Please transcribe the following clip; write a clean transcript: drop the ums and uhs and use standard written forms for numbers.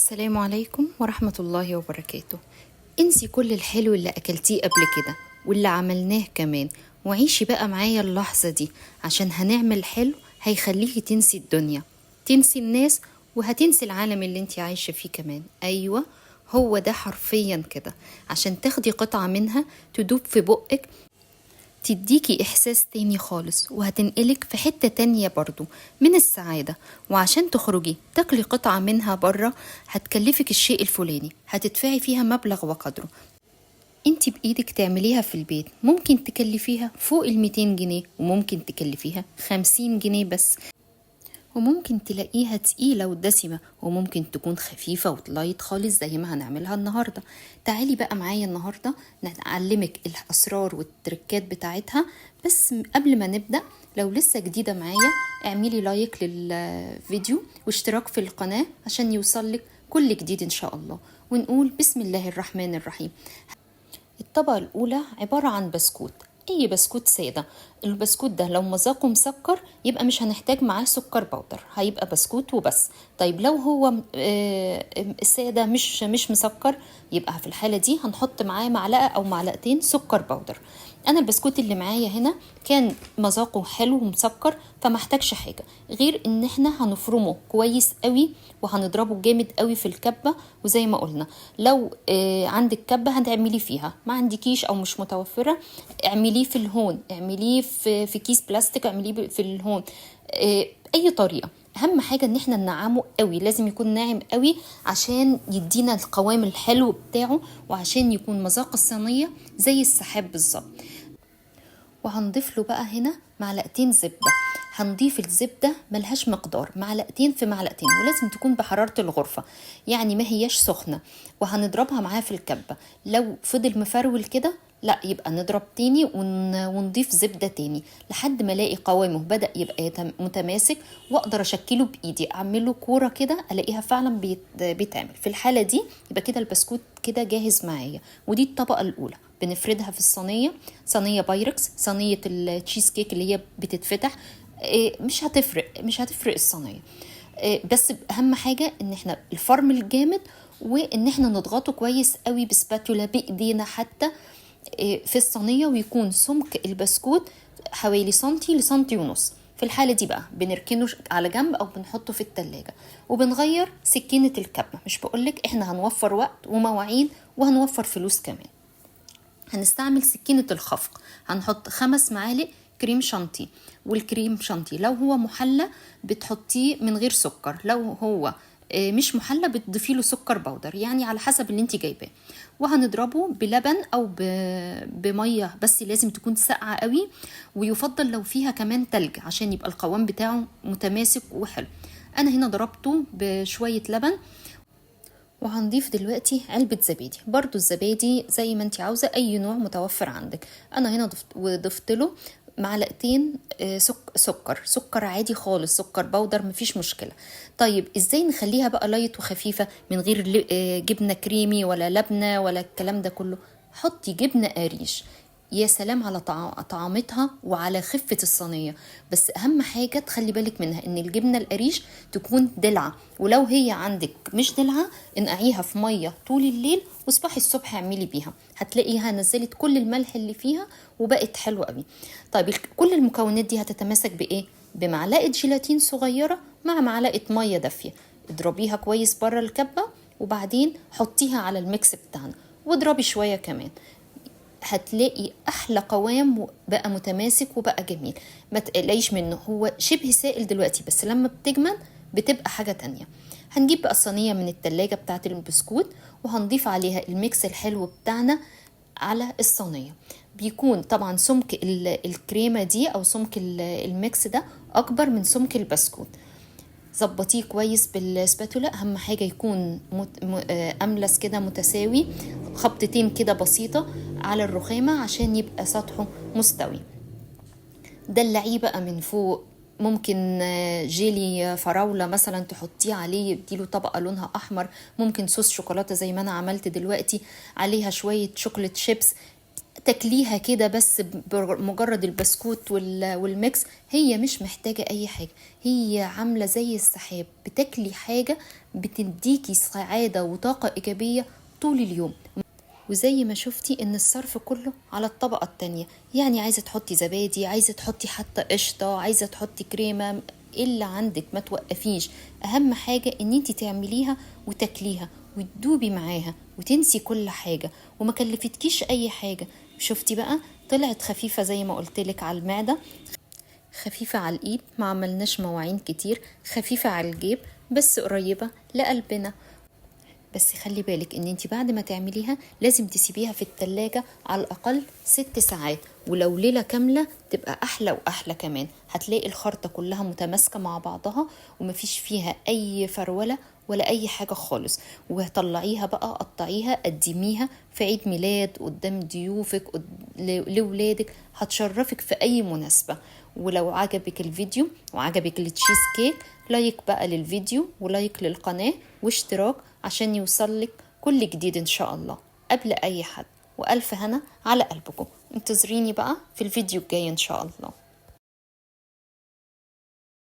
السلام عليكم ورحمة الله وبركاته. انسي كل الحلو اللي أكلتيه قبل كده واللي عملناه كمان، وعيشي بقى معايا اللحظة دي عشان هنعمل حلو هيخليكي تنسي الدنيا، تنسي الناس، وهتنسي العالم اللي انتي عايشة فيه كمان. أيوة، هو ده حرفيا كده. عشان تاخدي قطعة منها تدوب في بقك، تديكي إحساس تاني خالص، وهتنقلك في حتة تانية برضو من السعادة. وعشان تخرجي تاكلي قطعة منها برا هتكلفك الشيء الفلاني، هتدفعي فيها مبلغ وقدره. انتي بإيدك تعمليها في البيت، ممكن تكلفيها فوق 200 جنيه، وممكن تكلفيها 50 جنيه بس، وممكن تلاقيها تقيلة ودسمة، وممكن تكون خفيفة وطلايت خالص زي ما هنعملها النهاردة. تعالي بقى معايا النهاردة نعلمك الأسرار والتركات بتاعتها. بس قبل ما نبدأ، لو لسه جديدة معايا اعملي لايك للفيديو واشتراك في القناة عشان يوصلك كل جديد إن شاء الله. ونقول بسم الله الرحمن الرحيم. الطبقة الأولى عبارة عن بسكوت، أي بسكوت سادة. البسكوت ده لو مذاقه مسكر يبقى مش هنحتاج معاه سكر بودر، هيبقى بسكوت وبس. طيب لو هو سادة مش مسكر، يبقى في الحالة دي هنحط معاه معلقة أو معلقتين سكر بودر. أنا البسكوت اللي معايا هنا كان مذاقه حلو ومسكر، فما احتاجش حاجة غير ان احنا هنفرمه كويس قوي وهنضربه جامد قوي في الكبة. وزي ما قلنا لو عندك كبة هتعملي فيها، ما عندكيش او مش متوفرة اعمليه في الهون، اعمليه في كيس بلاستيك، اعمليه في الهون، اي طريقة. اهم حاجة ان احنا ننعمه قوي، لازم يكون ناعم قوي عشان يدينا القوام الحلو بتاعه، وعشان يكون مذاق الصينية زي السحاب بالظبط. وهنضيف له بقى هنا معلقتين زبدة. هنضيف الزبدة ملهاش مقدار، معلقتين في معلقتين، ولازم تكون بحرارة الغرفة، يعني ما هياش سخنة. وهنضربها معاه في الكبة. لو فضل مفرول كده لا، يبقى نضرب تاني ونضيف زبدة تاني لحد ما الاقي قوامه بدأ يبقى متماسك، واقدر اشكله بايدي، اعمله كورة كده الاقيها فعلا بيتعمل. في الحالة دي يبقى كده البسكوت كده جاهز معايا. ودي الطبقة الاولى، بنفردها في الصينية، صينية بايركس، صينية التشيز كيك اللي هي بتتفتح. مش هتفرق الصينية، بس اهم حاجة ان احنا الفرم الجامد، وان احنا نضغطه كويس قوي بسباتولا بايدينا حتى في الصينية، ويكون سمك البسكوت حوالي سنتي لسنتي ونص. في الحالة دي بقى بنركنه على جنب او بنحطه في التلاجة، وبنغير سكينة الكبة. مش بقولك احنا هنوفر وقت ومواعين وهنوفر فلوس كمان. هنستعمل سكينة الخفق، هنحط 5 معالق كريم شانتي. والكريم شانتي لو هو محلى بتحطيه من غير سكر، لو هو مش محلى بتضيفي له سكر بودر، يعني على حسب اللي انت جايباه. وهنضربه بلبن او بميه، بس لازم تكون ساقعه قوي، ويفضل لو فيها كمان تلج عشان يبقى القوام بتاعه متماسك وحلو. انا هنا ضربته بشويه لبن. وهنضيف دلوقتي علبة زبادي، برضو الزبادي زي ما انت عاوزة، اي نوع متوفر عندك. انا هنا ضفت له معلقتين سكر عادي خالص، سكر بودر مفيش مشكلة. طيب ازاي نخليها بقى لايت وخفيفة من غير جبنة كريمي ولا لبنة ولا الكلام ده كله؟ حطي جبنة قريش، يا سلام على طعامتها وعلى خفة الصينية. بس أهم حاجة تخلي بالك منها إن الجبنة القريش تكون دلعة، ولو هي عندك مش دلعة انقعيها في مية طول الليل، واصبحي الصبح اعملي بيها، هتلاقيها نزلت كل الملح اللي فيها وبقت حلوة قوي. طيب كل المكونات دي هتتماسك بإيه؟ بمعلقة جيلاتين صغيرة مع معلقة مية دافية. اضربيها كويس بره الكبة، وبعدين حطيها على الميكس بتاعنا واضربي شوية كمان. هتلاقي احلى قوام بقى متماسك وبقى جميل. ما تقلقيش منه، هو شبه سائل دلوقتي بس لما بتجمد بتبقى حاجة تانية. هنجيب بقى الصينية من التلاجة بتاعة البسكوت، وهنضيف عليها الميكس الحلو بتاعنا على الصينية. بيكون طبعا سمك الكريمة دي او سمك الميكس ده اكبر من سمك البسكوت. ظبطيه كويس بالسباتولا، اهم حاجه يكون املس كده متساوي، خبطتين كده بسيطه على الرخامه عشان يبقى سطحه مستوي. دلعيه بقى من فوق، ممكن جيلي فراولة مثلا تحطيه عليه يديله طبقة لونها أحمر، ممكن صوص شوكولاتة زي ما أنا عملت دلوقتي عليها شوية شوكولات شيبس. تاكليها كده بس بمجرد البسكوت والميكس، هي مش محتاجة اي حاجة، هي عاملة زي السحاب، بتاكلي حاجة بتديكي سعادة وطاقة ايجابية طول اليوم. وزي ما شفتي ان الصرف كله على الطبقة التانية، يعني عايزة تحطي زبادي، عايزة تحطي حتى قشطة، عايزة تحطي كريمة، اللي عندك ما توقفيش. اهم حاجة ان انتي تعمليها وتاكليها وتدوبي معاها وتنسي كل حاجة، وما كلفتكيش اي حاجة. شفتي بقى، طلعت خفيفة زي ما قلتلك على المعدة، خفيفة على الايد، ما عملناش مواعين كتير، خفيفة على الجيب، بس قريبة لقلبنا. بس خلي بالك ان انت بعد ما تعمليها لازم تسيبيها في التلاجة على الاقل 6 ساعات، ولو ليلة كاملة تبقى احلى واحلى كمان. هتلاقي الخرطة كلها متماسكة مع بعضها ومفيش فيها اي فرولة ولا اي حاجة خالص. وطلعيها بقى، قطعيها، قدميها في عيد ميلاد، قدام ضيوفك، لولادك، هتشرفك في اي مناسبة. ولو عجبك الفيديو وعجبك التشيز كيك، لايك بقى للفيديو ولايك للقناة واشتراك عشان يوصلك كل جديد ان شاء الله قبل اي حد. والف هنا على قلبكم، انتظريني بقى في الفيديو الجاي ان شاء الله.